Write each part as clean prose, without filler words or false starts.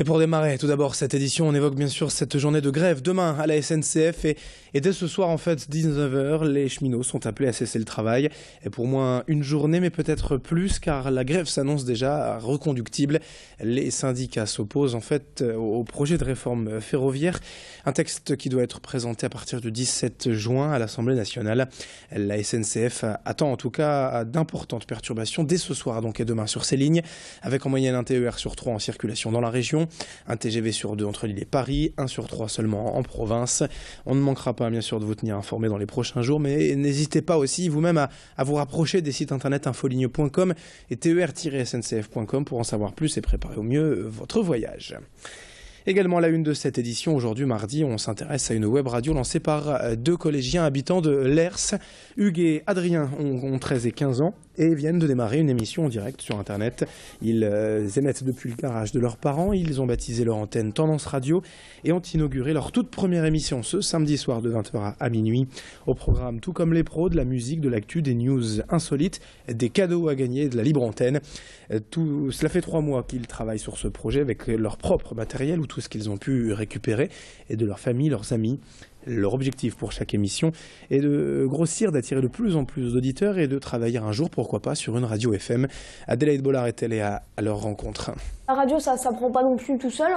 Et pour démarrer, tout d'abord, cette édition, on évoque bien sûr cette journée de grève demain à la SNCF. Et dès ce soir, en fait, 19 h, les cheminots sont appelés à cesser le travail. Et pour moins une journée, mais peut-être plus, car la grève s'annonce déjà reconductible. Les syndicats s'opposent en fait au projet de réforme ferroviaire. Un texte qui doit être présenté à partir du 17 juin à l'Assemblée nationale. La SNCF attend en tout cas d'importantes perturbations dès ce soir donc et demain sur ces lignes, avec en moyenne un TER sur 3 en circulation dans la région. Un TGV sur 2 entre Lille et Paris, 1 sur 3 seulement en province. On ne manquera pas bien sûr de vous tenir informé dans les prochains jours, mais n'hésitez pas aussi vous-même à vous rapprocher des sites internet infoligne.com et ter-sncf.com pour en savoir plus et préparer au mieux votre voyage. Également à la une de cette édition, aujourd'hui mardi, on s'intéresse à une web radio lancée par deux collégiens habitants de Lers. Hugues et Adrien ont 13 et 15 ans et viennent de démarrer une émission en direct sur Internet. Ils émettent depuis le garage de leurs parents, ils ont baptisé leur antenne Tendance Radio et ont inauguré leur toute première émission ce samedi soir de 20 h à minuit. Au programme, tout comme les pros, de la musique, de l'actu, des news insolites, des cadeaux à gagner, de la libre antenne. Cela fait 3 mois qu'ils travaillent sur ce projet avec leur propre matériel ou tout ce qu'ils ont pu récupérer et de leur famille, leurs amis. Leur objectif pour chaque émission est de grossir, d'attirer de plus en plus d'auditeurs et de travailler un jour, pourquoi pas, sur une radio FM. Adélaïde Bollard est allée à leur rencontre. La radio, ça prend pas non plus tout seul.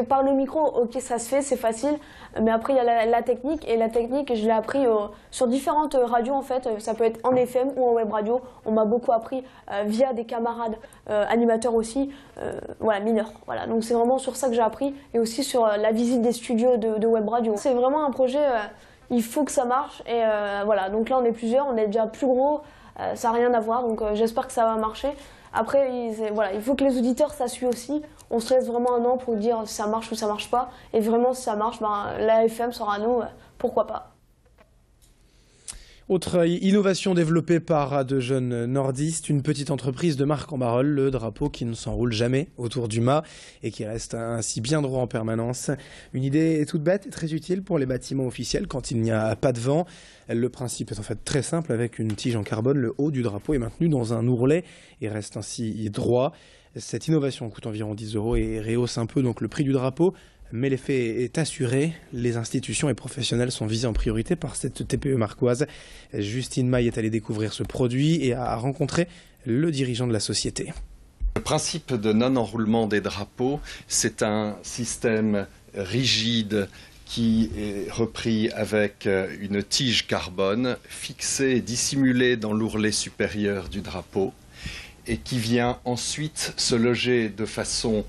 Par le micro, ok, ça se fait, c'est facile. Mais après, il y a la technique. Et la technique, je l'ai appris sur différentes radios, en fait. Ça peut être en FM ou en web radio. On m'a beaucoup appris via des camarades animateurs aussi, mineurs. Voilà. Donc c'est vraiment sur ça que j'ai appris. Et aussi sur la visite des studios de web radio. C'est vraiment un projet, il faut que ça marche. Et voilà. Donc là, on est plusieurs, on est déjà plus gros. Ça n'a rien à voir. Donc j'espère que ça va marcher. Après, il faut que les auditeurs, ça suit aussi. On se laisse vraiment un an pour dire si ça marche ou ça marche pas. Et vraiment, si ça marche, la FM sera à nous, pourquoi pas. Autre innovation développée par de jeunes nordistes, une petite entreprise de Marc-en-Barœul, le drapeau qui ne s'enroule jamais autour du mât et qui reste ainsi bien droit en permanence. Une idée toute bête et très utile pour les bâtiments officiels quand il n'y a pas de vent. Le principe est en fait très simple, avec une tige en carbone, le haut du drapeau est maintenu dans un ourlet et reste ainsi droit. Cette innovation coûte environ 10 € et rehausse un peu donc le prix du drapeau. Mais l'effet est assuré, les institutions et professionnels sont visés en priorité par cette TPE marquoise. Justine Maille est allée découvrir ce produit et a rencontré le dirigeant de la société. Le principe de non-enroulement des drapeaux, c'est un système rigide qui est repris avec une tige carbone fixée et dissimulée dans l'ourlet supérieur du drapeau et qui vient ensuite se loger de façon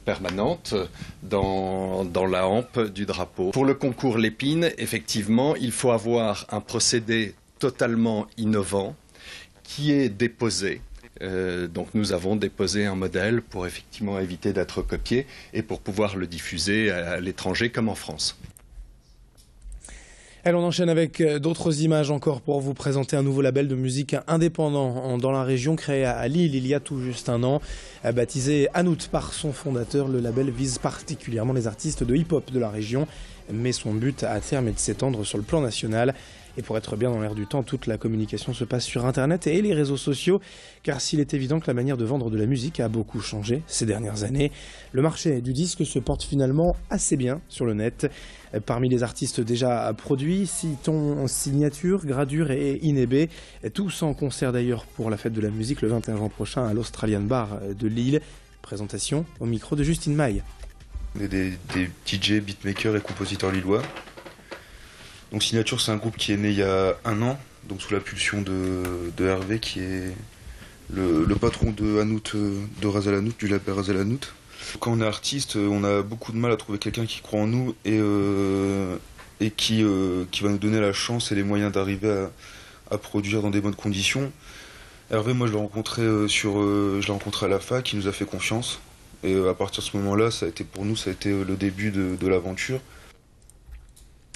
permanente dans la hampe du drapeau. Pour le concours Lépine, effectivement, il faut avoir un procédé totalement innovant qui est déposé. Donc nous avons déposé un modèle pour effectivement éviter d'être copié et pour pouvoir le diffuser à l'étranger comme en France. On enchaîne avec d'autres images encore pour vous présenter un nouveau label de musique indépendant dans la région créé à Lille il y a tout juste un an. Baptisé Hanout par son fondateur, le label vise particulièrement les artistes de hip-hop de la région, mais son but à terme est de s'étendre sur le plan national. Et pour être bien dans l'air du temps, toute la communication se passe sur Internet et les réseaux sociaux, car s'il est évident que la manière de vendre de la musique a beaucoup changé ces dernières années, le marché du disque se porte finalement assez bien sur le net. Parmi les artistes déjà produits, citons Signature, Gradure et Inébé, tous en concert d'ailleurs pour la fête de la musique le 21 juin prochain à l'Australian Bar de Lille. Présentation au micro de Justine Maille. On est des DJ, beatmakers et compositeurs lillois. Donc Signature, c'est un groupe qui est né il y a un an, donc sous la pulsion de Hervé, qui est le patron de Hanout, de Razal Hanout, du label Razal Hanout. Quand on est artiste, on a beaucoup de mal à trouver quelqu'un qui croit en nous et qui va nous donner la chance et les moyens d'arriver à produire dans des bonnes conditions. Hervé, moi je l'ai rencontré à la fac, il nous a fait confiance. Et à partir de ce moment-là, ça a été le début de l'aventure.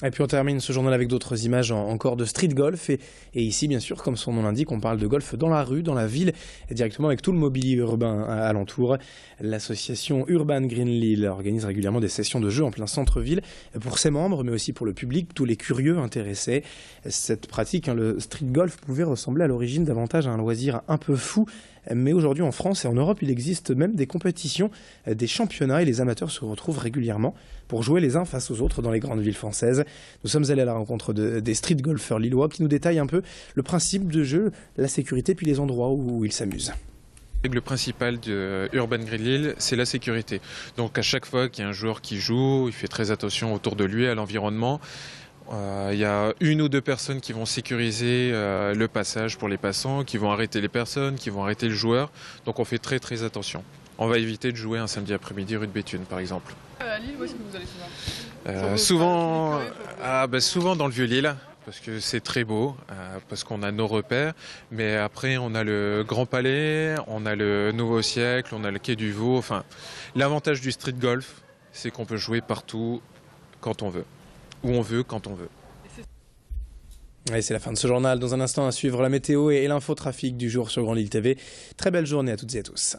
Et puis on termine ce journal avec d'autres images encore de street golf. Et ici, bien sûr, comme son nom l'indique, on parle de golf dans la rue, dans la ville, et directement avec tout le mobilier urbain alentour. L'association Urban Green Lille organise régulièrement des sessions de jeu en plein centre-ville pour ses membres, mais aussi pour le public, tous les curieux intéressés. Cette pratique, le street golf, pouvait ressembler à l'origine davantage à un loisir un peu fou, Mais aujourd'hui en France et en Europe, il existe même des compétitions, des championnats et les amateurs se retrouvent régulièrement pour jouer les uns face aux autres dans les grandes villes françaises. Nous sommes allés à la rencontre des street golfeurs lillois qui nous détaillent un peu le principe de jeu, la sécurité puis les endroits où ils s'amusent. Le principal de Urban Grid Lille, c'est la sécurité. Donc à chaque fois qu'il y a un joueur qui joue, il fait très attention autour de lui, à l'environnement. Il y a une ou deux personnes qui vont sécuriser le passage pour les passants, qui vont arrêter les personnes, qui vont arrêter le joueur. Donc on fait très très attention. On va éviter de jouer un samedi après-midi rue de Béthune par exemple. À Lille, où est-ce que vous allez souvent Souvent dans le Vieux-Lille. Parce que c'est très beau, parce qu'on a nos repères, mais après on a le Grand Palais, on a le Nouveau Siècle, on a le Quai du Vau. Enfin, l'avantage du street golf, c'est qu'on peut jouer partout, quand on veut, où on veut, quand on veut. Et c'est la fin de ce journal. Dans un instant, à suivre la météo et l'infotrafic du jour sur Grand Lille TV. Très belle journée à toutes et à tous.